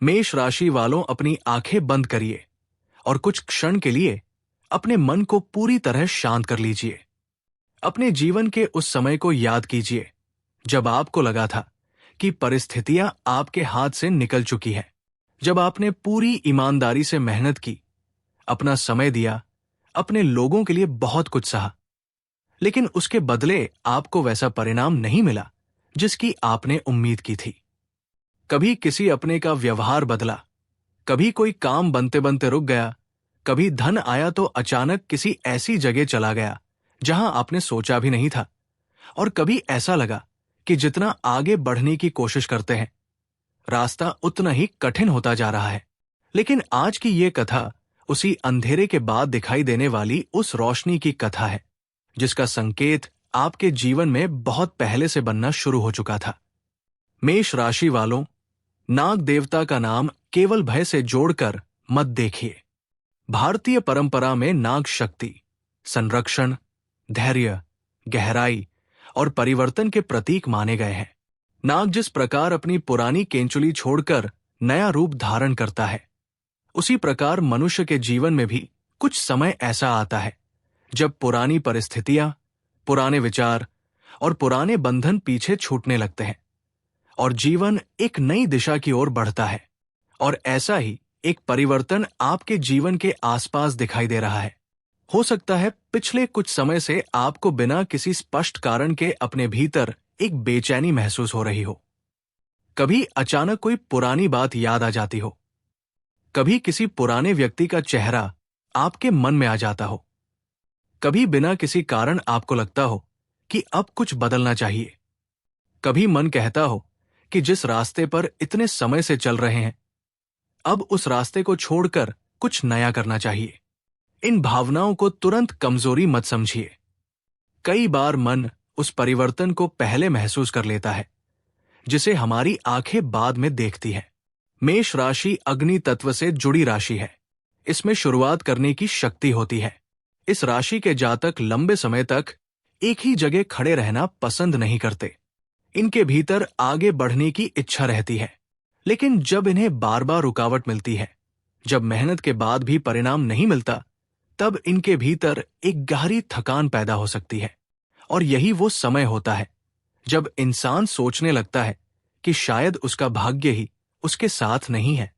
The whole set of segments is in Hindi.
मेष राशि वालों, अपनी आंखें बंद करिए और कुछ क्षण के लिए अपने मन को पूरी तरह शांत कर लीजिए। अपने जीवन के उस समय को याद कीजिए जब आपको लगा था कि परिस्थितियां आपके हाथ से निकल चुकी है, जब आपने पूरी ईमानदारी से मेहनत की, अपना समय दिया, अपने लोगों के लिए बहुत कुछ सहा, लेकिन उसके बदले आपको वैसा परिणाम नहीं मिला जिसकी आपने उम्मीद की थी। कभी किसी अपने का व्यवहार बदला, कभी कोई काम बनते बनते रुक गया, कभी धन आया तो अचानक किसी ऐसी जगह चला गया जहां आपने सोचा भी नहीं था, और कभी ऐसा लगा कि जितना आगे बढ़ने की कोशिश करते हैं, रास्ता उतना ही कठिन होता जा रहा है। लेकिन आज की ये कथा उसी अंधेरे के बाद दिखाई देने वाली उस रोशनी की कथा है, जिसका संकेत आपके जीवन में बहुत पहले से बनना शुरू हो चुका था। मेष राशि वालों, नाग देवता का नाम केवल भय से जोड़कर मत देखिए। भारतीय परंपरा में नाग शक्ति, संरक्षण, धैर्य, गहराई और परिवर्तन के प्रतीक माने गए हैं। नाग जिस प्रकार अपनी पुरानी केंचुली छोड़कर नया रूप धारण करता है, उसी प्रकार मनुष्य के जीवन में भी कुछ समय ऐसा आता है जब पुरानी परिस्थितियां, पुराने विचार और पुराने बंधन पीछे छूटने लगते हैं और जीवन एक नई दिशा की ओर बढ़ता है। और ऐसा ही एक परिवर्तन आपके जीवन के आसपास दिखाई दे रहा है। हो सकता है पिछले कुछ समय से आपको बिना किसी स्पष्ट कारण के अपने भीतर एक बेचैनी महसूस हो रही हो। कभी अचानक कोई पुरानी बात याद आ जाती हो, कभी किसी पुराने व्यक्ति का चेहरा आपके मन में आ जाता हो, कभी बिना किसी कारण आपको लगता हो कि अब कुछ बदलना चाहिए, कभी मन कहता हो कि जिस रास्ते पर इतने समय से चल रहे हैं, अब उस रास्ते को छोड़कर कुछ नया करना चाहिए। इन भावनाओं को तुरंत कमजोरी मत समझिए। कई बार मन उस परिवर्तन को पहले महसूस कर लेता है जिसे हमारी आंखें बाद में देखती हैं। मेष राशि अग्नि तत्व से जुड़ी राशि है। इसमें शुरुआत करने की शक्ति होती है। इस राशि के जातक लंबे समय तक एक ही जगह खड़े रहना पसंद नहीं करते। इनके भीतर आगे बढ़ने की इच्छा रहती है, लेकिन जब इन्हें बार बार रुकावट मिलती है, जब मेहनत के बाद भी परिणाम नहीं मिलता, तब इनके भीतर एक गहरी थकान पैदा हो सकती है। और यही वो समय होता है जब इंसान सोचने लगता है कि शायद उसका भाग्य ही उसके साथ नहीं है।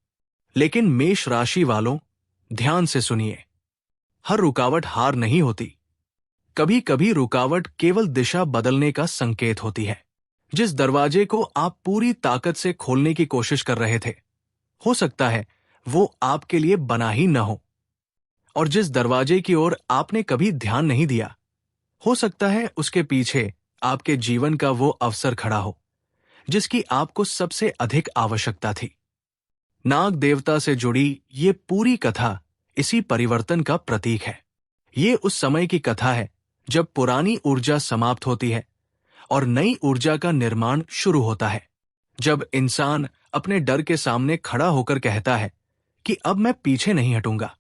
लेकिन मेष राशि वालों, ध्यान से सुनिए, हर रुकावट हार नहीं होती। कभी कभी रुकावट केवल दिशा बदलने का संकेत होती है। जिस दरवाजे को आप पूरी ताकत से खोलने की कोशिश कर रहे थे, हो सकता है वो आपके लिए बना ही न हो। और जिस दरवाजे की ओर आपने कभी ध्यान नहीं दिया, हो सकता है उसके पीछे आपके जीवन का वो अवसर खड़ा हो जिसकी आपको सबसे अधिक आवश्यकता थी। नाग देवता से जुड़ी ये पूरी कथा इसी परिवर्तन का प्रतीक है। ये उस समय की कथा है जब पुरानी ऊर्जा समाप्त होती है और नई ऊर्जा का निर्माण शुरू होता है। जब इंसान अपने डर के सामने खड़ा होकर कहता है कि अब मैं पीछे नहीं हटूंगा।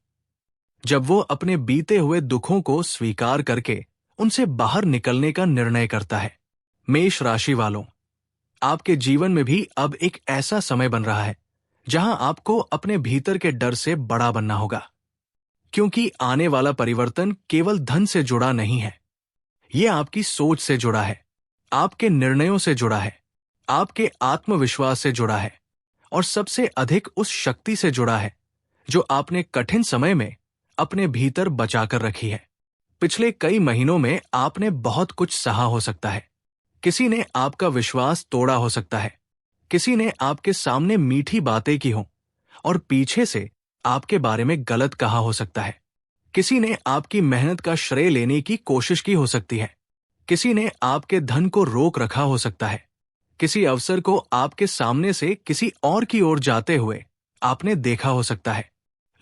जब वो अपने बीते हुए दुखों को स्वीकार करके उनसे बाहर निकलने का निर्णय करता है। मेष राशि वालों, आपके जीवन में भी अब एक ऐसा समय बन रहा है जहां आपको अपने भीतर के डर से बड़ा बनना होगा, क्योंकि आने वाला परिवर्तन केवल धन से जुड़ा नहीं है। यह आपकी सोच से जुड़ा है, आपके निर्णयों से जुड़ा है, आपके आत्मविश्वास से जुड़ा है और सबसे अधिक उस शक्ति से जुड़ा है जो आपने कठिन समय में अपने भीतर बचाकर रखी है। पिछले कई महीनों में आपने बहुत कुछ सहा हो सकता है। किसी ने आपका विश्वास तोड़ा हो सकता है, किसी ने आपके सामने मीठी बातें की हों और पीछे से आपके बारे में गलत कहा हो सकता है। किसी ने आपकी मेहनत का श्रेय लेने की कोशिश की हो सकती है, किसी ने आपके धन को रोक रखा हो सकता है, किसी अवसर को आपके सामने से किसी और की ओर जाते हुए आपने देखा हो सकता है।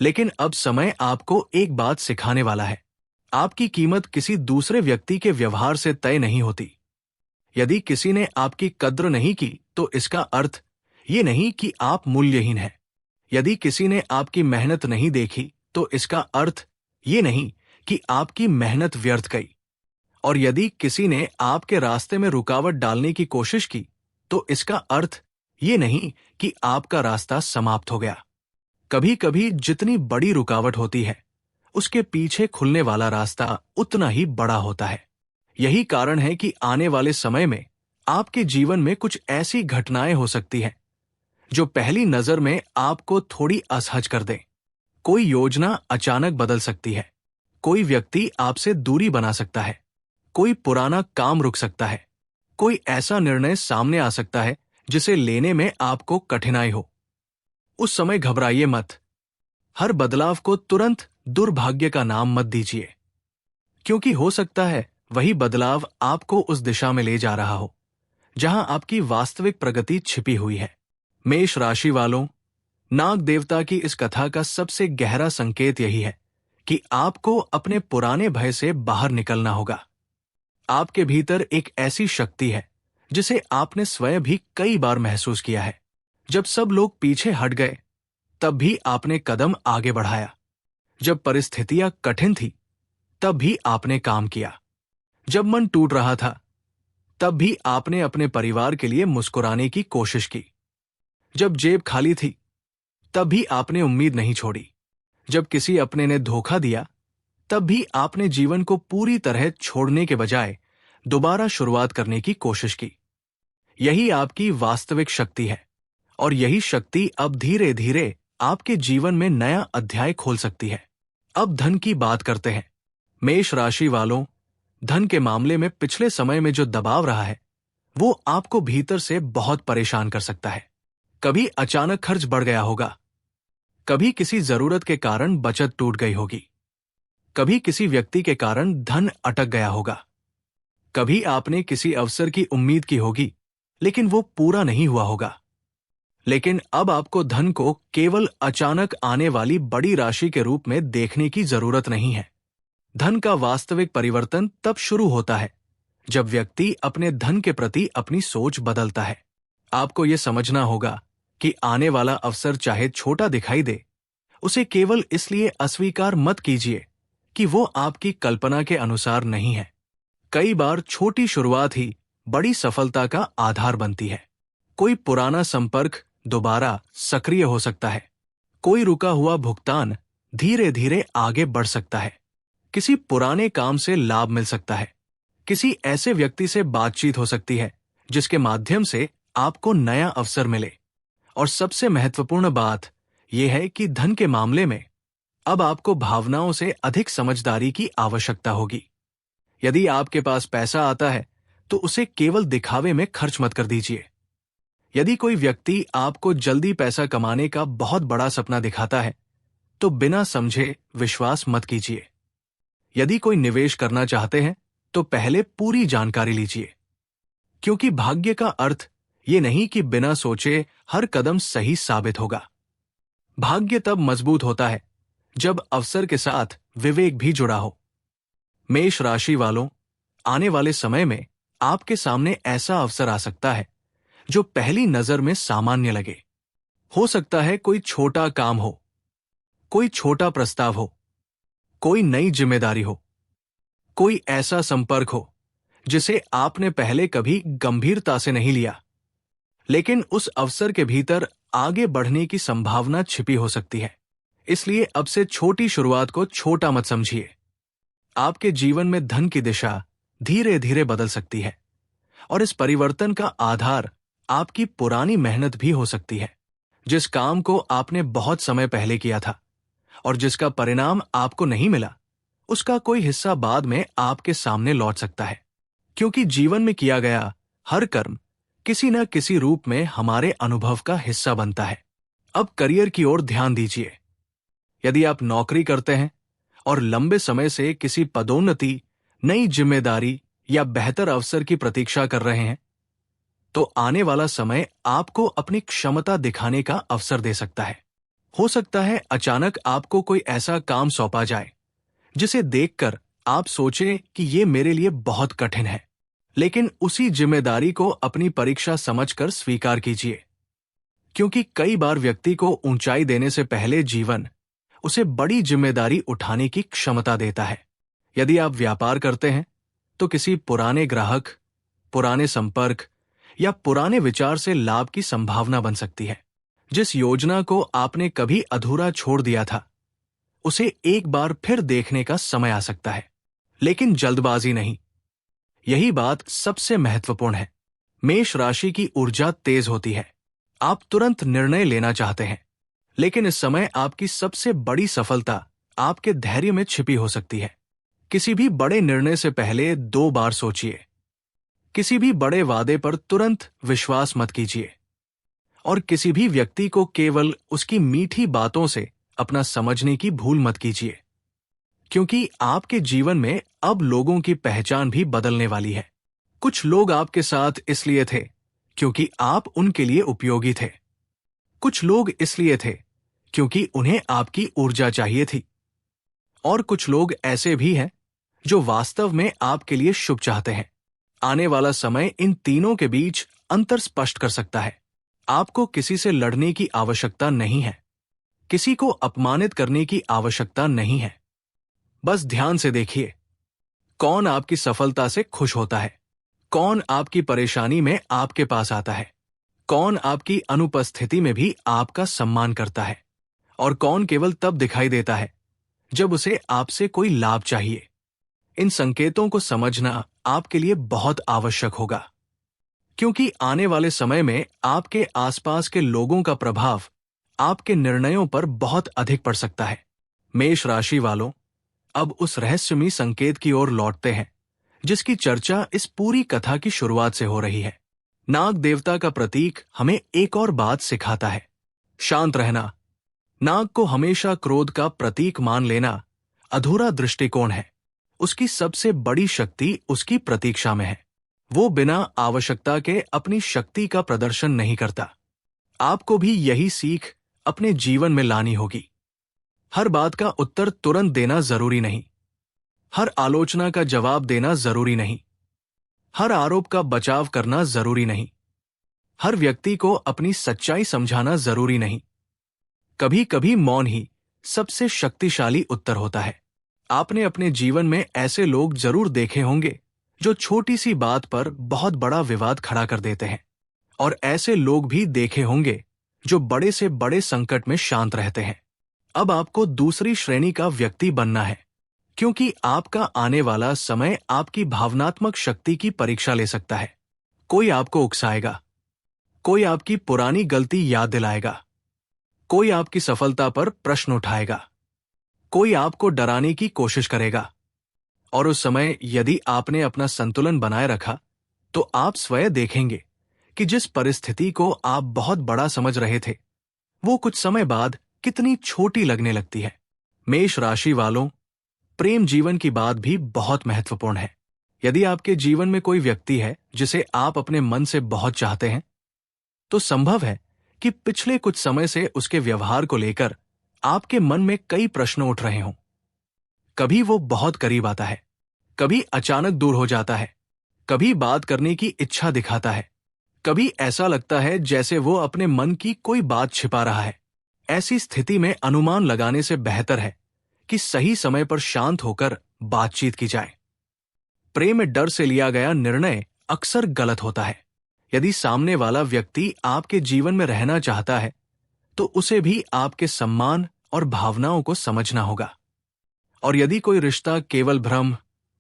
लेकिन अब समय आपको एक बात सिखाने वाला है। आपकी कीमत किसी दूसरे व्यक्ति के व्यवहार से तय नहीं होती। यदि किसी ने आपकी कद्र नहीं की तो इसका अर्थ ये नहीं कि आप मूल्यहीन हैं। यदि किसी ने आपकी मेहनत नहीं देखी तो इसका अर्थ ये नहीं कि आपकी मेहनत व्यर्थ गई। और यदि किसी ने आपके रास्ते में रुकावट डालने की कोशिश की तो इसका अर्थ ये नहीं कि आपका रास्ता समाप्त हो गया। कभी कभी जितनी बड़ी रुकावट होती है, उसके पीछे खुलने वाला रास्ता उतना ही बड़ा होता है। यही कारण है कि आने वाले समय में आपके जीवन में कुछ ऐसी घटनाएं हो सकती हैं जो पहली नजर में आपको थोड़ी असहज कर दें। कोई योजना अचानक बदल सकती है, कोई व्यक्ति आपसे दूरी बना सकता है, कोई पुराना काम रुक सकता है, कोई ऐसा निर्णय सामने आ सकता है जिसे लेने में आपको कठिनाई हो। उस समय घबराइए मत। हर बदलाव को तुरंत दुर्भाग्य का नाम मत दीजिए, क्योंकि हो सकता है वही बदलाव आपको उस दिशा में ले जा रहा हो जहां आपकी वास्तविक प्रगति छिपी हुई है। मेष राशि वालों, नाग देवता की इस कथा का सबसे गहरा संकेत यही है कि आपको अपने पुराने भय से बाहर निकलना होगा। आपके भीतर एक ऐसी शक्ति है जिसे आपने स्वयं भी कई बार महसूस किया है। जब सब लोग पीछे हट गए, तब भी आपने कदम आगे बढ़ाया। जब परिस्थितियां कठिन थी, तब भी आपने काम किया। जब मन टूट रहा था, तब भी आपने अपने परिवार के लिए मुस्कुराने की कोशिश की। जब जेब खाली थी, तब भी आपने उम्मीद नहीं छोड़ी। जब किसी अपने ने धोखा दिया, तब भी आपने जीवन को पूरी तरह छोड़ने के बजाय दोबारा शुरुआत करने की कोशिश की। यही आपकी वास्तविक शक्ति है, और यही शक्ति अब धीरे धीरे आपके जीवन में नया अध्याय खोल सकती है। अब धन की बात करते हैं। मेष राशि वालों, धन के मामले में पिछले समय में जो दबाव रहा है, वो आपको भीतर से बहुत परेशान कर सकता है। कभी अचानक खर्च बढ़ गया होगा, कभी किसी जरूरत के कारण बचत टूट गई होगी, कभी किसी व्यक्ति के कारण धन अटक गया होगा, कभी आपने किसी अवसर की उम्मीद की होगी लेकिन वो पूरा नहीं हुआ होगा। लेकिन अब आपको धन को केवल अचानक आने वाली बड़ी राशि के रूप में देखने की जरूरत नहीं है। धन का वास्तविक परिवर्तन तब शुरू होता है जब व्यक्ति अपने धन के प्रति अपनी सोच बदलता है। आपको यह समझना होगा कि आने वाला अवसर चाहे छोटा दिखाई दे, उसे केवल इसलिए अस्वीकार मत कीजिए कि वो आपकी कल्पना के अनुसार नहीं है। कई बार छोटी शुरुआत ही बड़ी सफलता का आधार बनती है। कोई पुराना संपर्क दोबारा सक्रिय हो सकता है, कोई रुका हुआ भुगतान धीरे धीरे आगे बढ़ सकता है, किसी पुराने काम से लाभ मिल सकता है, किसी ऐसे व्यक्ति से बातचीत हो सकती है जिसके माध्यम से आपको नया अवसर मिले। और सबसे महत्वपूर्ण बात यह है कि धन के मामले में अब आपको भावनाओं से अधिक समझदारी की आवश्यकता होगी। यदि आपके पास पैसा आता है तो उसे केवल दिखावे में खर्च मत कर दीजिए। यदि कोई व्यक्ति आपको जल्दी पैसा कमाने का बहुत बड़ा सपना दिखाता है तो बिना समझे विश्वास मत कीजिए। यदि कोई निवेश करना चाहते हैं तो पहले पूरी जानकारी लीजिए, क्योंकि भाग्य का अर्थ ये नहीं कि बिना सोचे हर कदम सही साबित होगा। भाग्य तब मजबूत होता है जब अवसर के साथ विवेक भी जुड़ा हो। मेष राशि वालों, आने वाले समय में आपके सामने ऐसा अवसर आ सकता है जो पहली नजर में सामान्य लगे। हो सकता है कोई छोटा काम हो, कोई छोटा प्रस्ताव हो, कोई नई जिम्मेदारी हो, कोई ऐसा संपर्क हो जिसे आपने पहले कभी गंभीरता से नहीं लिया, लेकिन उस अवसर के भीतर आगे बढ़ने की संभावना छिपी हो सकती है। इसलिए अब से छोटी शुरुआत को छोटा मत समझिए। आपके जीवन में धन की दिशा धीरे धीरे बदल सकती है, और इस परिवर्तन का आधार आपकी पुरानी मेहनत भी हो सकती है। जिस काम को आपने बहुत समय पहले किया था और जिसका परिणाम आपको नहीं मिला, उसका कोई हिस्सा बाद में आपके सामने लौट सकता है, क्योंकि जीवन में किया गया हर कर्म किसी न किसी रूप में हमारे अनुभव का हिस्सा बनता है। अब करियर की ओर ध्यान दीजिए। यदि आप नौकरी करते हैं और लंबे समय से किसी पदोन्नति, नई जिम्मेदारी या बेहतर अवसर की प्रतीक्षा कर रहे हैं, तो आने वाला समय आपको अपनी क्षमता दिखाने का अवसर दे सकता है। हो सकता है अचानक आपको कोई ऐसा काम सौंपा जाए जिसे देखकर आप सोचें कि ये मेरे लिए बहुत कठिन है, लेकिन उसी जिम्मेदारी को अपनी परीक्षा समझकर स्वीकार कीजिए, क्योंकि कई बार व्यक्ति को ऊंचाई देने से पहले जीवन उसे बड़ी जिम्मेदारी उठाने की क्षमता देता है। यदि आप व्यापार करते हैं तो किसी पुराने ग्राहक, पुराने संपर्क या पुराने विचार से लाभ की संभावना बन सकती है। जिस योजना को आपने कभी अधूरा छोड़ दिया था, उसे एक बार फिर देखने का समय आ सकता है, लेकिन जल्दबाजी नहीं। यही बात सबसे महत्वपूर्ण है। मेष राशि की ऊर्जा तेज होती है। आप तुरंत निर्णय लेना चाहते हैं, लेकिन इस समय आपकी सबसे बड़ी सफलता आपके धैर्य में छिपी हो सकती है। किसी भी बड़े निर्णय से पहले 2 बार सोचिए। किसी भी बड़े वादे पर तुरंत विश्वास मत कीजिए, और किसी भी व्यक्ति को केवल उसकी मीठी बातों से अपना समझने की भूल मत कीजिए, क्योंकि आपके जीवन में अब लोगों की पहचान भी बदलने वाली है। कुछ लोग आपके साथ इसलिए थे क्योंकि आप उनके लिए उपयोगी थे। कुछ लोग इसलिए थे क्योंकि उन्हें आपकी ऊर्जा चाहिए थी। और कुछ लोग ऐसे भी हैं जो वास्तव में आपके लिए शुभ चाहते हैं। आने वाला समय इन तीनों के बीच अंतर स्पष्ट कर सकता है। आपको किसी से लड़ने की आवश्यकता नहीं है। किसी को अपमानित करने की आवश्यकता नहीं है। बस ध्यान से देखिए, कौन आपकी सफलता से खुश होता है, कौन आपकी परेशानी में आपके पास आता है, कौन आपकी अनुपस्थिति में भी आपका सम्मान करता है, और कौन केवल तब दिखाई देता है जब उसे आपसे कोई लाभ चाहिए। इन संकेतों को समझना आपके लिए बहुत आवश्यक होगा, क्योंकि आने वाले समय में आपके आसपास के लोगों का प्रभाव आपके निर्णयों पर बहुत अधिक पड़ सकता है। मेष राशि वालों, अब उस रहस्यमयी संकेत की ओर लौटते हैं जिसकी चर्चा इस पूरी कथा की शुरुआत से हो रही है। नाग देवता का प्रतीक हमें एक और बात सिखाता है, शांत रहना। नाग को हमेशा क्रोध का प्रतीक मान लेना अधूरा दृष्टिकोण है। उसकी सबसे बड़ी शक्ति उसकी प्रतीक्षा में है। वो बिना आवश्यकता के अपनी शक्ति का प्रदर्शन नहीं करता। आपको भी यही सीख अपने जीवन में लानी होगी। हर बात का उत्तर तुरंत देना जरूरी नहीं। हर आलोचना का जवाब देना जरूरी नहीं। हर आरोप का बचाव करना जरूरी नहीं। हर व्यक्ति को अपनी सच्चाई समझाना जरूरी नहीं। कभी कभी मौन ही सबसे शक्तिशाली उत्तर होता है। आपने अपने जीवन में ऐसे लोग जरूर देखे होंगे जो छोटी सी बात पर बहुत बड़ा विवाद खड़ा कर देते हैं, और ऐसे लोग भी देखे होंगे जो बड़े से बड़े संकट में शांत रहते हैं। अब आपको दूसरी श्रेणी का व्यक्ति बनना है, क्योंकि आपका आने वाला समय आपकी भावनात्मक शक्ति की परीक्षा ले सकता है। कोई आपको उकसाएगा, कोई आपकी पुरानी गलती याद दिलाएगा, कोई आपकी सफलता पर प्रश्न उठाएगा, कोई आपको डराने की कोशिश करेगा। और उस समय यदि आपने अपना संतुलन बनाए रखा, तो आप स्वयं देखेंगे कि जिस परिस्थिति को आप बहुत बड़ा समझ रहे थे, वो कुछ समय बाद कितनी छोटी लगने लगती है। मेष राशि वालों, प्रेम जीवन की बात भी बहुत महत्वपूर्ण है। यदि आपके जीवन में कोई व्यक्ति है जिसे आप अपने मन से बहुत चाहते हैं, तो संभव है कि पिछले कुछ समय से उसके व्यवहार को लेकर आपके मन में कई प्रश्न उठ रहे हों। कभी वो बहुत करीब आता है, कभी अचानक दूर हो जाता है, कभी बात करने की इच्छा दिखाता है, कभी ऐसा लगता है जैसे वो अपने मन की कोई बात छिपा रहा है। ऐसी स्थिति में अनुमान लगाने से बेहतर है कि सही समय पर शांत होकर बातचीत की जाए। प्रेम में डर से लिया गया निर्णय अक्सर गलत होता है। यदि सामने वाला व्यक्ति आपके जीवन में रहना चाहता है, तो उसे भी आपके सम्मान और भावनाओं को समझना होगा। और यदि कोई रिश्ता केवल भ्रम,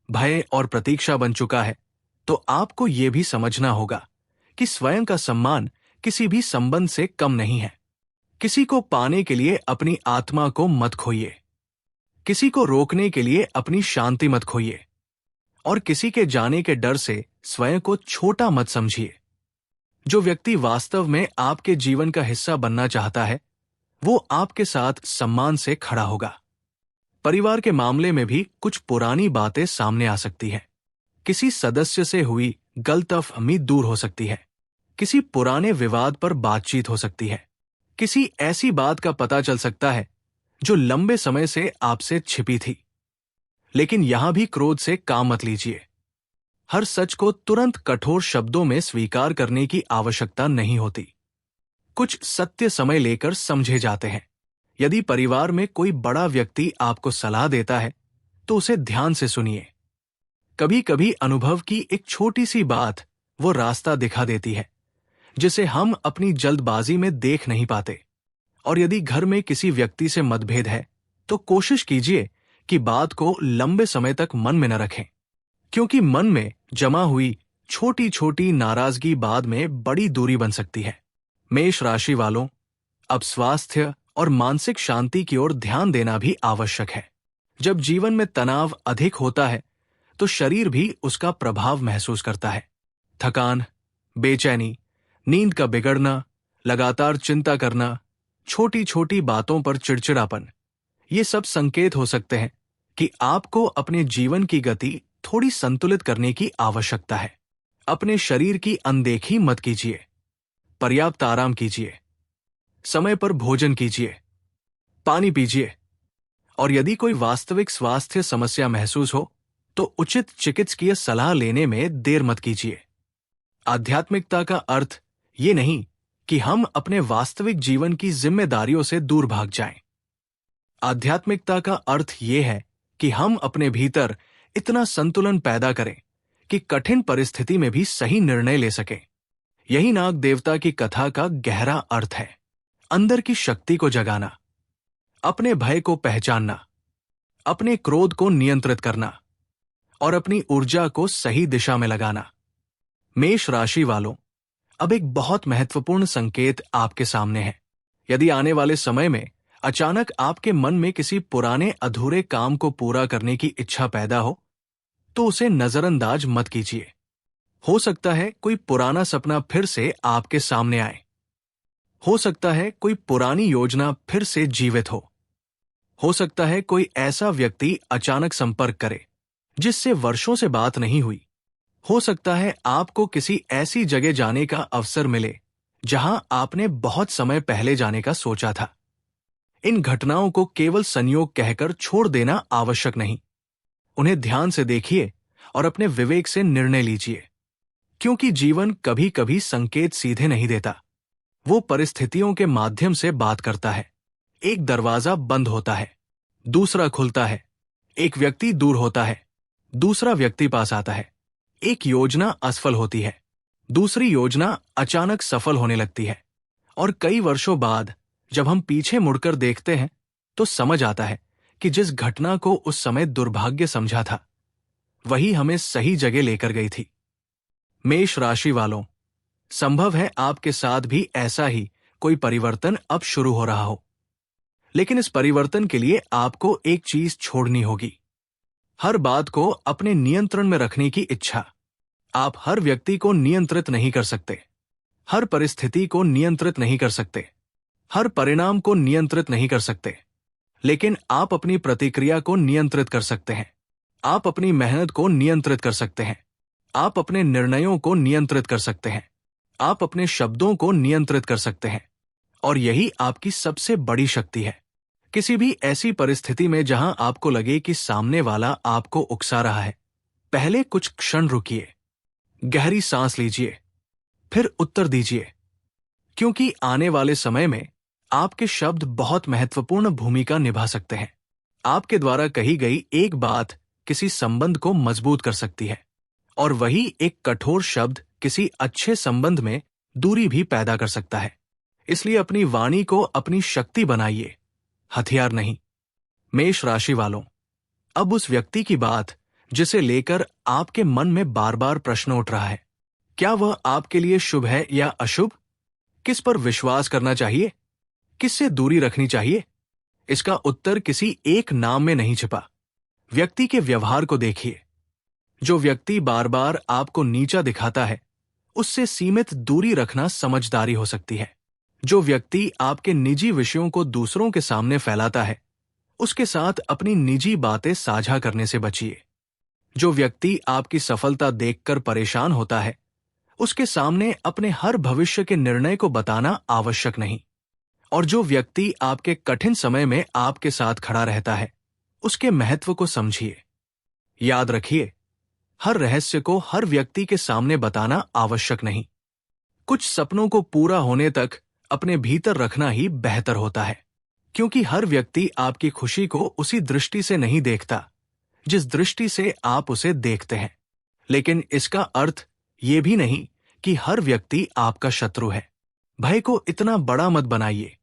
भय और प्रतीक्षा बन चुका है, तो आपको यह भी समझना होगा कि स्वयं का सम्मान किसी भी संबंध से कम नहीं है। किसी को पाने के लिए अपनी आत्मा को मत खोइए, किसी को रोकने के लिए अपनी शांति मत खोइए, और किसी के जाने के डर से स्वयं को छोटा मत समझिए। जो व्यक्ति वास्तव में आपके जीवन का हिस्सा बनना चाहता है, वो आपके साथ सम्मान से खड़ा होगा। परिवार के मामले में भी कुछ पुरानी बातें सामने आ सकती है। किसी सदस्य से हुई गलतफहमी दूर हो सकती है। किसी पुराने विवाद पर बातचीत हो सकती है। किसी ऐसी बात का पता चल सकता है जो लंबे समय से आपसे छिपी थी। लेकिन यहां भी क्रोध से काम मत लीजिए। हर सच को तुरंत कठोर शब्दों में स्वीकार करने की आवश्यकता नहीं होती। कुछ सत्य समय लेकर समझे जाते हैं। यदि परिवार में कोई बड़ा व्यक्ति आपको सलाह देता है, तो उसे ध्यान से सुनिए। कभी कभी अनुभव की एक छोटी सी बात वो रास्ता दिखा देती है जिसे हम अपनी जल्दबाजी में देख नहीं पाते। और यदि घर में किसी व्यक्ति से मतभेद है तो कोशिश कीजिए कि बात को लंबे समय तक मन में न रखें, क्योंकि मन में जमा हुई छोटी छोटी नाराजगी बाद में बड़ी दूरी बन सकती है। मेष राशि वालों, अब स्वास्थ्य और मानसिक शांति की ओर ध्यान देना भी आवश्यक है। जब जीवन में तनाव अधिक होता है तो शरीर भी उसका प्रभाव महसूस करता है। थकान, बेचैनी, नींद का बिगड़ना, लगातार चिंता करना, छोटी छोटी बातों पर चिड़चिड़ापन, ये सब संकेत हो सकते हैं कि आपको अपने जीवन की गति थोड़ी संतुलित करने की आवश्यकता है। अपने शरीर की अनदेखी मत कीजिए। पर्याप्त आराम कीजिए, समय पर भोजन कीजिए, पानी पीजिए, और यदि कोई वास्तविक स्वास्थ्य समस्या महसूस हो तो उचित चिकित्सकीय सलाह लेने में देर मत कीजिए। आध्यात्मिकता का अर्थ ये नहीं कि हम अपने वास्तविक जीवन की जिम्मेदारियों से दूर भाग जाएं। आध्यात्मिकता का अर्थ ये है कि हम अपने भीतर इतना संतुलन पैदा करें कि कठिन परिस्थिति में भी सही निर्णय ले सकें। यही नाग देवता की कथा का गहरा अर्थ है। अंदर की शक्ति को जगाना, अपने भय को पहचानना, अपने क्रोध को नियंत्रित करना और अपनी ऊर्जा को सही दिशा में लगाना। मेष राशि वालों, अब एक बहुत महत्वपूर्ण संकेत आपके सामने है। यदि आने वाले समय में अचानक आपके मन में किसी पुराने अधूरे काम को पूरा करने की इच्छा पैदा हो तो उसे नजरअंदाज मत कीजिए। हो सकता है कोई पुराना सपना फिर से आपके सामने आए। हो सकता है कोई पुरानी योजना फिर से जीवित हो सकता है कोई ऐसा व्यक्ति अचानक संपर्क करे जिससे वर्षों से बात नहीं हुई। हो सकता है आपको किसी ऐसी जगह जाने का अवसर मिले जहां आपने बहुत समय पहले जाने का सोचा था। इन घटनाओं को केवल संयोग कहकर छोड़ देना आवश्यक नहीं। उन्हें ध्यान से देखिए और अपने विवेक से निर्णय लीजिए, क्योंकि जीवन कभी कभी संकेत सीधे नहीं देता। वो परिस्थितियों के माध्यम से बात करता है। एक दरवाजा बंद होता है, दूसरा खुलता है। एक व्यक्ति दूर होता है, दूसरा व्यक्ति पास आता है। एक योजना असफल होती है, दूसरी योजना अचानक सफल होने लगती है। और कई वर्षों बाद जब हम पीछे मुड़कर देखते हैं तो समझ आता है कि जिस घटना को उस समय दुर्भाग्य समझा था वही हमें सही जगह लेकर गई थी। मेष राशि वालों, संभव है आपके साथ भी ऐसा ही कोई परिवर्तन अब शुरू हो रहा हो, लेकिन इस परिवर्तन के लिए आपको एक चीज छोड़नी होगी, हर बात को अपने नियंत्रण में रखने की इच्छा। आप हर व्यक्ति को नियंत्रित नहीं कर सकते, हर परिस्थिति को नियंत्रित नहीं कर सकते, हर परिणाम को नियंत्रित नहीं कर सकते, लेकिन आप अपनी प्रतिक्रिया को नियंत्रित कर सकते हैं। आप अपनी मेहनत को नियंत्रित कर सकते हैं। आप अपने निर्णयों को नियंत्रित कर सकते हैं। आप अपने शब्दों को नियंत्रित कर सकते हैं। और यही आपकी सबसे बड़ी शक्ति है। किसी भी ऐसी परिस्थिति में जहां आपको लगे कि सामने वाला आपको उकसा रहा है, पहले कुछ क्षण रुकिए, गहरी सांस लीजिए, फिर उत्तर दीजिए, क्योंकि आने वाले समय में आपके शब्द बहुत महत्वपूर्ण भूमिका निभा सकते हैं। आपके द्वारा कही गई एक बात किसी संबंध को मजबूत कर सकती है, और वही एक कठोर शब्द किसी अच्छे संबंध में दूरी भी पैदा कर सकता है। इसलिए अपनी वाणी को अपनी शक्ति बनाइए, हथियार नहीं। मेष राशि वालों, अब उस व्यक्ति की बात जिसे लेकर आपके मन में बार बार प्रश्न उठ रहा है, क्या वह आपके लिए शुभ है या अशुभ? किस पर विश्वास करना चाहिए, किससे दूरी रखनी चाहिए? इसका उत्तर किसी एक नाम में नहीं छिपा। व्यक्ति के व्यवहार को देखिए। जो व्यक्ति बार बार आपको नीचा दिखाता है, उससे सीमित दूरी रखना समझदारी हो सकती है। जो व्यक्ति आपके निजी विषयों को दूसरों के सामने फैलाता है, उसके साथ अपनी निजी बातें साझा करने से बचिए। जो व्यक्ति आपकी सफलता देखकर परेशान होता है, उसके सामने अपने हर भविष्य के निर्णय को बताना आवश्यक नहीं। और जो व्यक्ति आपके कठिन समय में आपके साथ खड़ा रहता है, उसके महत्व को समझिए। याद रखिए, हर रहस्य को हर व्यक्ति के सामने बताना आवश्यक नहीं। कुछ सपनों को पूरा होने तक अपने भीतर रखना ही बेहतर होता है, क्योंकि हर व्यक्ति आपकी खुशी को उसी दृष्टि से नहीं देखता जिस दृष्टि से आप उसे देखते हैं। लेकिन इसका अर्थ ये भी नहीं कि हर व्यक्ति आपका शत्रु है। भय को इतना बड़ा मत बनाइए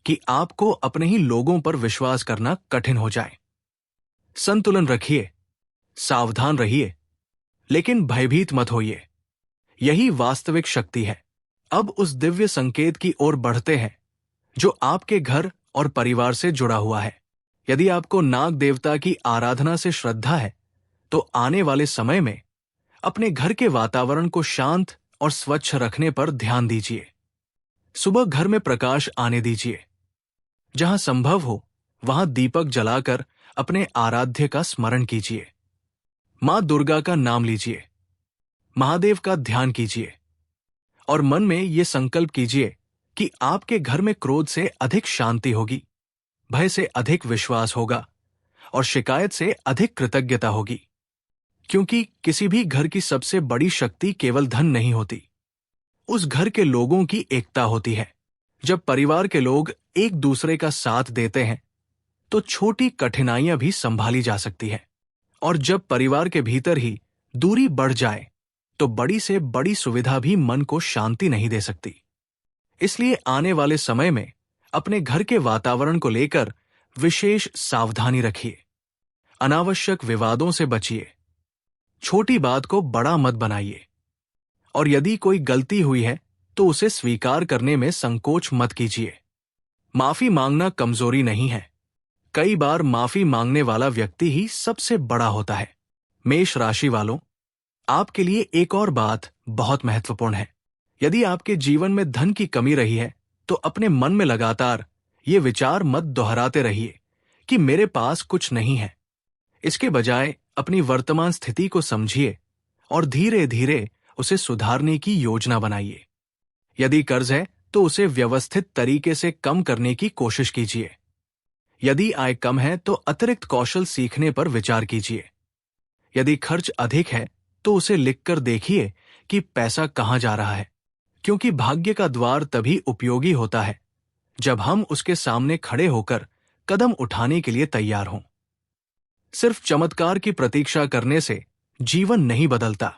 कि आपको अपने ही लोगों पर विश्वास करना कठिन हो जाए। संतुलन रखिए, सावधान रहिए, लेकिन भयभीत मत होइए। यही वास्तविक शक्ति है। अब उस दिव्य संकेत की ओर बढ़ते हैं जो आपके घर और परिवार से जुड़ा हुआ है। यदि आपको नाग देवता की आराधना से श्रद्धा है, तो आने वाले समय में अपने घर के वातावरण को शांत और स्वच्छ रखने पर ध्यान दीजिए। सुबह घर में प्रकाश आने दीजिए। जहां संभव हो वहां दीपक जलाकर अपने आराध्य का स्मरण कीजिए। मां दुर्गा का नाम लीजिए, महादेव का ध्यान कीजिए और मन में ये संकल्प कीजिए कि आपके घर में क्रोध से अधिक शांति होगी, भय से अधिक विश्वास होगा और शिकायत से अधिक कृतज्ञता होगी। क्योंकि किसी भी घर की सबसे बड़ी शक्ति केवल धन नहीं होती, उस घर के लोगों की एकता होती है। जब परिवार के लोग एक दूसरे का साथ देते हैं तो छोटी कठिनाइयां भी संभाली जा सकती है, और जब परिवार के भीतर ही दूरी बढ़ जाए तो बड़ी से बड़ी सुविधा भी मन को शांति नहीं दे सकती। इसलिए आने वाले समय में अपने घर के वातावरण को लेकर विशेष सावधानी रखिए। अनावश्यक विवादों से बचिए, छोटी बात को बड़ा मत बनाइए, और यदि कोई गलती हुई है तो उसे स्वीकार करने में संकोच मत कीजिए। माफी मांगना कमजोरी नहीं है, कई बार माफी मांगने वाला व्यक्ति ही सबसे बड़ा होता है। मेष राशि वालों, आपके लिए एक और बात बहुत महत्वपूर्ण है। यदि आपके जीवन में धन की कमी रही है तो अपने मन में लगातार ये विचार मत दोहराते रहिए कि मेरे पास कुछ नहीं है। इसके बजाय अपनी वर्तमान स्थिति को समझिए और धीरे धीरे उसे सुधारने की योजना बनाइए। यदि कर्ज है तो उसे व्यवस्थित तरीके से कम करने की कोशिश कीजिए। यदि आय कम है तो अतिरिक्त कौशल सीखने पर विचार कीजिए। यदि खर्च अधिक है तो उसे लिखकर देखिए कि पैसा कहां जा रहा है, क्योंकि भाग्य का द्वार तभी उपयोगी होता है जब हम उसके सामने खड़े होकर कदम उठाने के लिए तैयार हों। सिर्फ चमत्कार की प्रतीक्षा करने से जीवन नहीं बदलता।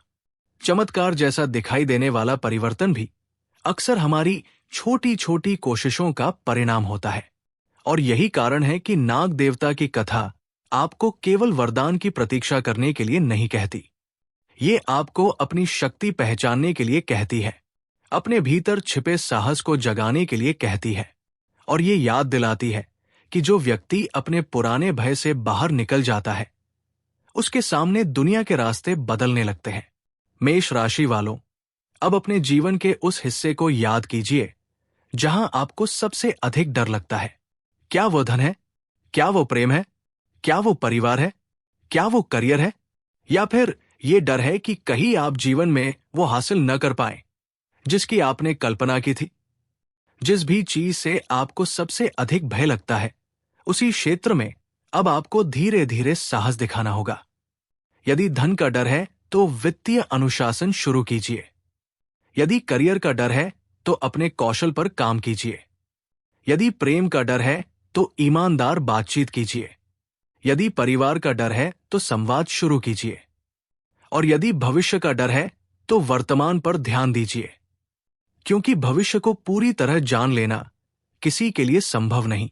चमत्कार जैसा दिखाई देने वाला परिवर्तन भी अक्सर हमारी छोटी छोटी कोशिशों का परिणाम होता है। और यही कारण है कि नाग देवता की कथा आपको केवल वरदान की प्रतीक्षा करने के लिए नहीं कहती, ये आपको अपनी शक्ति पहचानने के लिए कहती है, अपने भीतर छिपे साहस को जगाने के लिए कहती है, और ये याद दिलाती है कि जो व्यक्ति अपने पुराने भय से बाहर निकल जाता है, उसके सामने दुनिया के रास्ते बदलने लगते हैं। मेष राशि वालों, अब अपने जीवन के उस हिस्से को याद कीजिए जहां आपको सबसे अधिक डर लगता है। क्या वो धन है? क्या वो प्रेम है? क्या वो परिवार है? क्या वो करियर है? या फिर ये डर है कि कहीं आप जीवन में वो हासिल न कर पाए जिसकी आपने कल्पना की थी? जिस भी चीज से आपको सबसे अधिक भय लगता है, उसी क्षेत्र में अब आपको धीरे धीरे साहस दिखाना होगा। यदि धन का डर है तो वित्तीय अनुशासन शुरू कीजिए। यदि करियर का डर है तो अपने कौशल पर काम कीजिए। यदि प्रेम का डर है तो ईमानदार बातचीत कीजिए। यदि परिवार का डर है तो संवाद शुरू कीजिए। और यदि भविष्य का डर है तो वर्तमान पर ध्यान दीजिए, क्योंकि भविष्य को पूरी तरह जान लेना किसी के लिए संभव नहीं,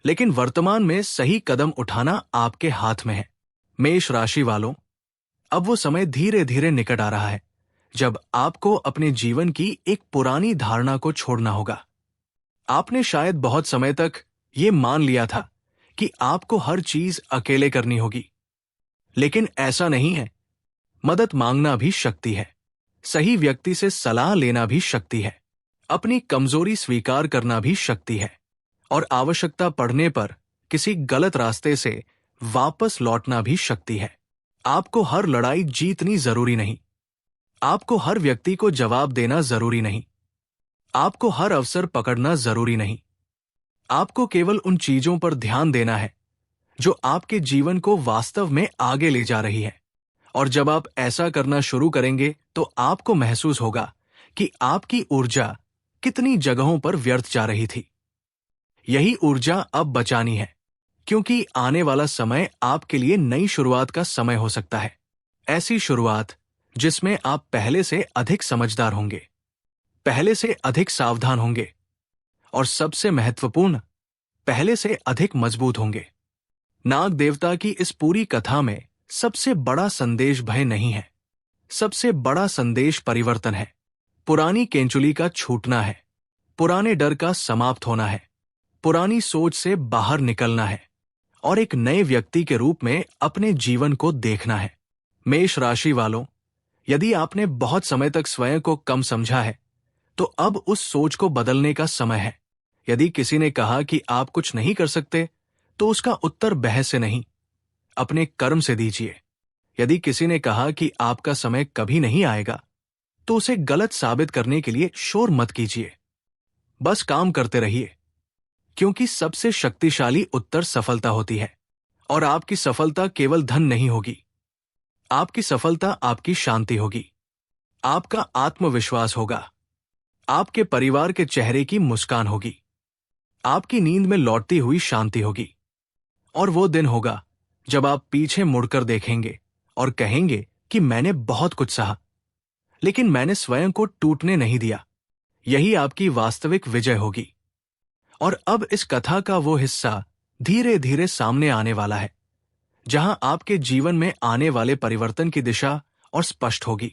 लेकिन वर्तमान में सही कदम उठाना आपके हाथ में है। मेष राशि वालों, अब वो समय धीरे धीरे निकट आ रहा है जब आपको अपने जीवन की एक पुरानी धारणा को छोड़ना होगा। आपने शायद बहुत समय तक ये मान लिया था कि आपको हर चीज अकेले करनी होगी, लेकिन ऐसा नहीं है। मदद मांगना भी शक्ति है, सही व्यक्ति से सलाह लेना भी शक्ति है, अपनी कमजोरी स्वीकार करना भी शक्ति है, और आवश्यकता पड़ने पर किसी गलत रास्ते से वापस लौटना भी शक्ति है। आपको हर लड़ाई जीतनी जरूरी नहीं, आपको हर व्यक्ति को जवाब देना जरूरी नहीं, आपको हर अवसर पकड़ना जरूरी नहीं। आपको केवल उन चीजों पर ध्यान देना है जो आपके जीवन को वास्तव में आगे ले जा रही है, और जब आप ऐसा करना शुरू करेंगे तो आपको महसूस होगा कि आपकी ऊर्जा कितनी जगहों पर व्यर्थ जा रही थी। यही ऊर्जा अब बचानी है, क्योंकि आने वाला समय आपके लिए नई शुरुआत का समय हो सकता है। ऐसी शुरुआत जिसमें आप पहले से अधिक समझदार होंगे, पहले से अधिक सावधान होंगे और सबसे महत्वपूर्ण, पहले से अधिक मजबूत होंगे। नाग देवता की इस पूरी कथा में सबसे बड़ा संदेश भय नहीं है, सबसे बड़ा संदेश परिवर्तन है। पुरानी केंचुली का छूटना है, पुराने डर का समाप्त होना है, पुरानी सोच से बाहर निकलना है और एक नए व्यक्ति के रूप में अपने जीवन को देखना है। मेष राशि वालों, यदि आपने बहुत समय तक स्वयं को कम समझा है, तो अब उस सोच को बदलने का समय है। यदि किसी ने कहा कि आप कुछ नहीं कर सकते, तो उसका उत्तर बहस से नहीं, अपने कर्म से दीजिए। यदि किसी ने कहा कि आपका समय कभी नहीं आएगा, तो उसे गलत साबित करने के लिए शोर मत कीजिए। बस काम करते रहिए, क्योंकि सबसे शक्तिशाली उत्तर सफलता होती है। और आपकी सफलता केवल धन नहीं होगी, आपकी सफलता आपकी शांति होगी, आपका आत्मविश्वास होगा, आपके परिवार के चेहरे की मुस्कान होगी, आपकी नींद में लौटती हुई शांति होगी। और वो दिन होगा जब आप पीछे मुड़कर देखेंगे और कहेंगे कि मैंने बहुत कुछ सहा, लेकिन मैंने स्वयं को टूटने नहीं दिया। यही आपकी वास्तविक विजय होगी। और अब इस कथा का वो हिस्सा धीरे धीरे सामने आने वाला है, जहां आपके जीवन में आने वाले परिवर्तन की दिशा और स्पष्ट होगी।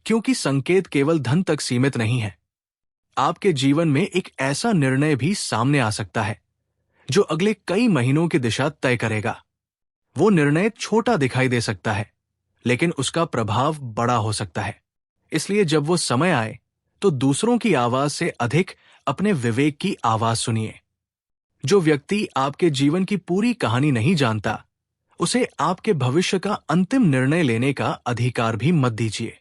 क्योंकि संकेत केवल धन तक सीमित नहीं है, आपके जीवन में एक ऐसा निर्णय भी सामने आ सकता है जो अगले कई महीनों की दिशा तय करेगा। वो निर्णय छोटा दिखाई दे सकता है, लेकिन उसका प्रभाव बड़ा हो सकता है। इसलिए जब वो समय आए, तो दूसरों की आवाज से अधिक अपने विवेक की आवाज सुनिए। जो व्यक्ति आपके जीवन की पूरी कहानी नहीं जानता, उसे आपके भविष्य का अंतिम निर्णय लेने का अधिकार भी मत दीजिए।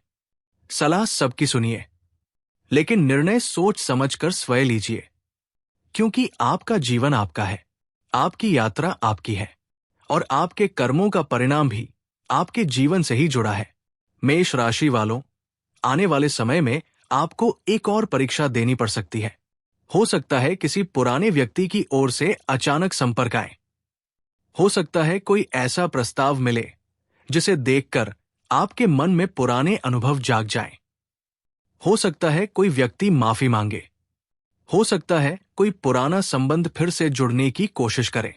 सलाह सबकी सुनिए, लेकिन निर्णय सोच समझकर स्वयं लीजिए, क्योंकि आपका जीवन आपका है, आपकी यात्रा आपकी है और आपके कर्मों का परिणाम भी आपके जीवन से ही जुड़ा है। मेष राशि वालों, आने वाले समय में आपको एक और परीक्षा देनी पड़ सकती है। हो सकता है किसी पुराने व्यक्ति की ओर से अचानक संपर्क आए, हो सकता है कोई ऐसा प्रस्ताव मिले जिसे देखकर आपके मन में पुराने अनुभव जाग जाएं। हो सकता है कोई व्यक्ति माफी मांगे, हो सकता है कोई पुराना संबंध फिर से जुड़ने की कोशिश करे।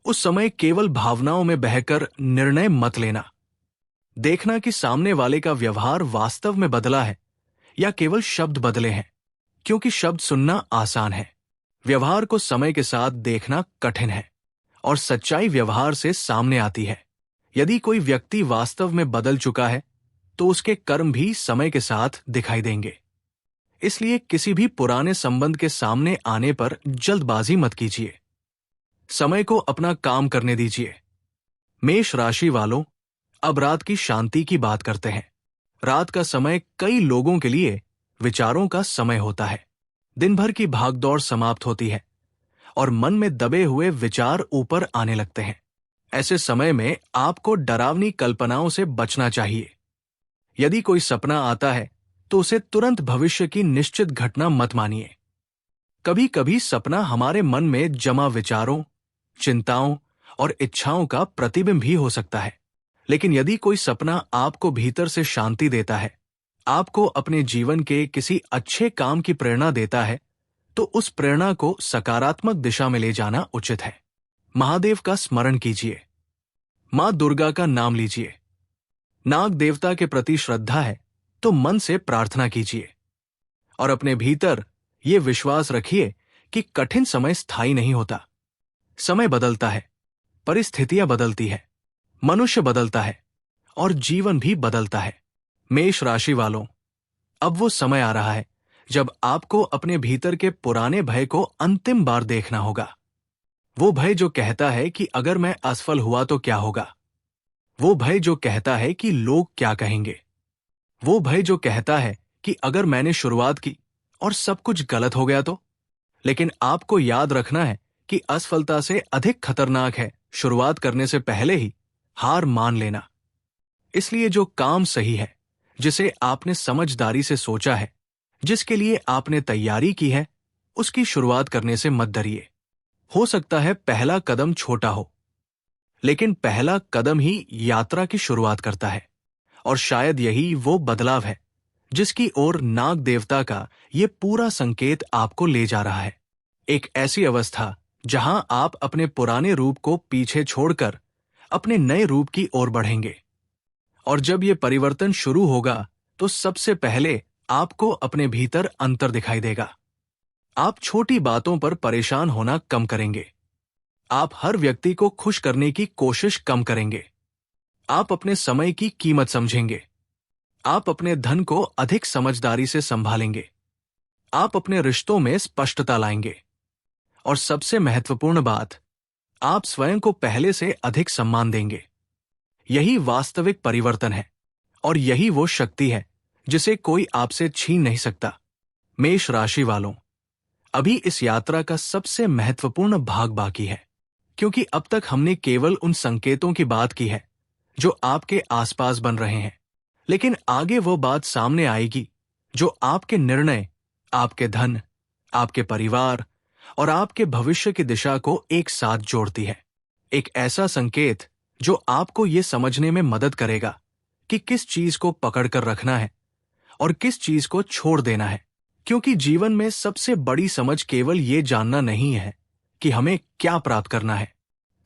उस समय केवल भावनाओं में बहकर निर्णय मत लेना। देखना कि सामने वाले का व्यवहार वास्तव में बदला है या केवल शब्द बदले हैं, क्योंकि शब्द सुनना आसान है, व्यवहार को समय के साथ देखना कठिन है और सच्चाई व्यवहार से सामने आती है। यदि कोई व्यक्ति वास्तव में बदल चुका है, तो उसके कर्म भी समय के साथ दिखाई देंगे। इसलिए किसी भी पुराने संबंध के सामने आने पर जल्दबाजी मत कीजिए, समय को अपना काम करने दीजिए। मेष राशि वालों, अब रात की शांति की बात करते हैं। रात का समय कई लोगों के लिए विचारों का समय होता है। दिन भर की भागदौड़ समाप्त होती है और मन में दबे हुए विचार ऊपर आने लगते हैं। ऐसे समय में आपको डरावनी कल्पनाओं से बचना चाहिए। यदि कोई सपना आता है, तो उसे तुरंत भविष्य की निश्चित घटना मत मानिए। कभी कभी सपना हमारे मन में जमा विचारों, चिंताओं और इच्छाओं का प्रतिबिंब भी हो सकता है। लेकिन यदि कोई सपना आपको भीतर से शांति देता है, आपको अपने जीवन के किसी अच्छे काम की प्रेरणा देता है, तो उस प्रेरणा को सकारात्मक दिशा में ले जाना उचित है। महादेव का स्मरण कीजिए, मां दुर्गा का नाम लीजिए। नाग देवता के प्रति श्रद्धा है तो मन से प्रार्थना कीजिए और अपने भीतर ये विश्वास रखिए कि कठिन समय स्थायी नहीं होता। समय बदलता है, परिस्थितियां बदलती है, मनुष्य बदलता है और जीवन भी बदलता है। मेष राशि वालों, अब वो समय आ रहा है जब आपको अपने भीतर के पुराने भय को अंतिम बार देखना होगा। वो भय जो कहता है कि अगर मैं असफल हुआ तो क्या होगा, वो भय जो कहता है कि लोग क्या कहेंगे, वो भय जो कहता है कि अगर मैंने शुरुआत की और सब कुछ गलत हो गया तो। लेकिन आपको याद रखना है कि असफलता से अधिक खतरनाक है शुरुआत करने से पहले ही हार मान लेना। इसलिए जो काम सही है, जिसे आपने समझदारी से सोचा है, जिसके लिए आपने तैयारी की है, उसकी शुरुआत करने से मत डरिए। हो सकता है पहला कदम छोटा हो, लेकिन पहला कदम ही यात्रा की शुरुआत करता है और शायद यही वो बदलाव है जिसकी ओर नाग देवता का ये पूरा संकेत आपको ले जा रहा है। एक ऐसी अवस्था जहां आप अपने पुराने रूप को पीछे छोड़कर अपने नए रूप की ओर बढ़ेंगे। और जब ये परिवर्तन शुरू होगा तो सबसे पहले आपको अपने भीतर अंतर दिखाई देगा। आप छोटी बातों पर परेशान होना कम करेंगे। आप हर व्यक्ति को खुश करने की कोशिश कम करेंगे। आप अपने समय की कीमत समझेंगे। आप अपने धन को अधिक समझदारी से संभालेंगे। आप अपने रिश्तों में स्पष्टता लाएंगे। और सबसे महत्वपूर्ण बात, आप स्वयं को पहले से अधिक सम्मान देंगे। यही वास्तविक परिवर्तन है और यही वो शक्ति है जिसे कोई आपसे छीन नहीं सकता। मेष राशि वालों, अभी इस यात्रा का सबसे महत्वपूर्ण भाग बाकी है, क्योंकि अब तक हमने केवल उन संकेतों की बात की है जो आपके आसपास बन रहे हैं। लेकिन आगे वो बात सामने आएगी जो आपके निर्णय, आपके धन, आपके परिवार और आपके भविष्य की दिशा को एक साथ जोड़ती है। एक ऐसा संकेत जो आपको ये समझने में मदद करेगा कि किस चीज को पकड़कर रखना है और किस चीज को छोड़ देना है। क्योंकि जीवन में सबसे बड़ी समझ केवल ये जानना नहीं है कि हमें क्या प्राप्त करना है।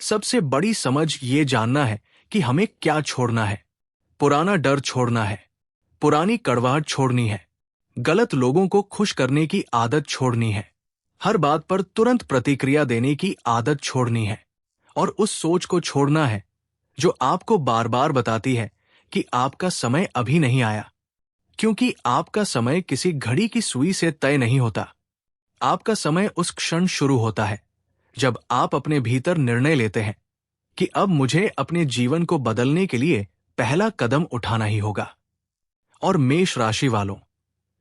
सबसे बड़ी समझ ये जानना है कि हमें क्या छोड़ना है। पुराना डर छोड़ना है, पुरानी कड़वाहट छोड़नी है, गलत लोगों को खुश करने की आदत छोड़नी है, हर बात पर तुरंत प्रतिक्रिया देने की आदत छोड़नी है और उस सोच को छोड़ना है जो आपको बार बार बताती है कि आपका समय अभी नहीं आया। क्योंकि आपका समय किसी घड़ी की सुई से तय नहीं होता। आपका समय उस क्षण शुरू होता है जब आप अपने भीतर निर्णय लेते हैं कि अब मुझे अपने जीवन को बदलने के लिए पहला कदम उठाना ही होगा। और मेष राशि वालों,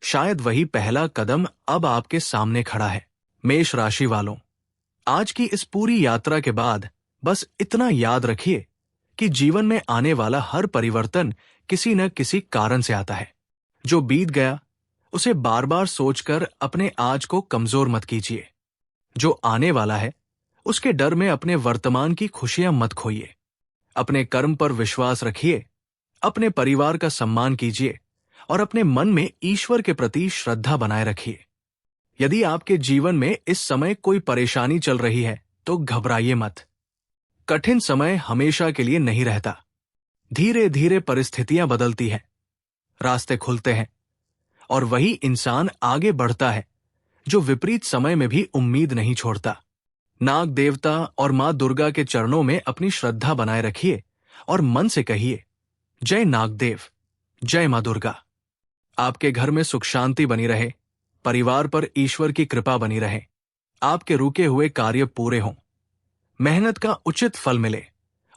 शायद वही पहला कदम अब आपके सामने खड़ा है। मेष राशि वालों, आज की इस पूरी यात्रा के बाद बस इतना याद रखिए कि जीवन में आने वाला हर परिवर्तन किसी न किसी कारण से आता है। जो बीत गया उसे बार बार सोचकर अपने आज को कमजोर मत कीजिए। जो आने वाला है उसके डर में अपने वर्तमान की खुशियां मत खोइए। अपने कर्म पर विश्वास रखिए, अपने परिवार का सम्मान कीजिए और अपने मन में ईश्वर के प्रति श्रद्धा बनाए रखिए। यदि आपके जीवन में इस समय कोई परेशानी चल रही है तो घबराइए मत। कठिन समय हमेशा के लिए नहीं रहता। धीरे धीरे परिस्थितियां बदलती हैं, रास्ते खुलते हैं और वही इंसान आगे बढ़ता है जो विपरीत समय में भी उम्मीद नहीं छोड़ता। नाग देवता और मां दुर्गा के चरणों में अपनी श्रद्धा बनाए रखिए और मन से कहिए, जय नागदेव, जय मां दुर्गा। आपके घर में सुख शांति बनी रहे, परिवार पर ईश्वर की कृपा बनी रहे, आपके रुके हुए कार्य पूरे हों, मेहनत का उचित फल मिले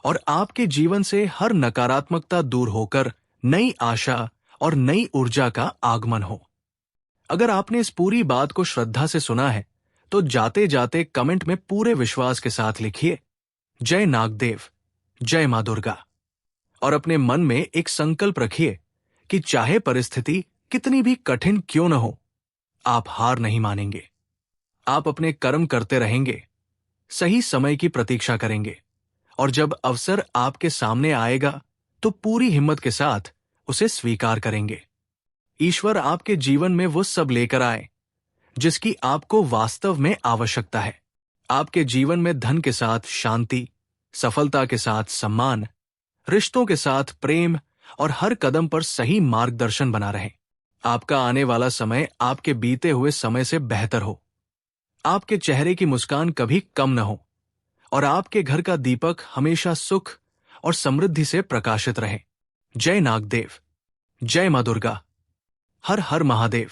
और आपके जीवन से हर नकारात्मकता दूर होकर नई आशा और नई ऊर्जा का आगमन हो। अगर आपने इस पूरी बात को श्रद्धा से सुना है तो जाते जाते कमेंट में पूरे विश्वास के साथ लिखिए, जय नागदेव, जय मां दुर्गा। और अपने मन में एक संकल्प रखिए कि चाहे परिस्थिति कितनी भी कठिन क्यों न हो, आप हार नहीं मानेंगे। आप अपने कर्म करते रहेंगे, सही समय की प्रतीक्षा करेंगे और जब अवसर आपके सामने आएगा तो पूरी हिम्मत के साथ उसे स्वीकार करेंगे। ईश्वर आपके जीवन में वो सब लेकर आए जिसकी आपको वास्तव में आवश्यकता है। आपके जीवन में धन के साथ शांति, सफलता के साथ सम्मान, रिश्तों के साथ प्रेम और हर कदम पर सही मार्गदर्शन बना रहे। आपका आने वाला समय आपके बीते हुए समय से बेहतर हो। आपके चेहरे की मुस्कान कभी कम न हो और आपके घर का दीपक हमेशा सुख और समृद्धि से प्रकाशित रहे। जय नागदेव, जय मां दुर्गा, हर हर महादेव।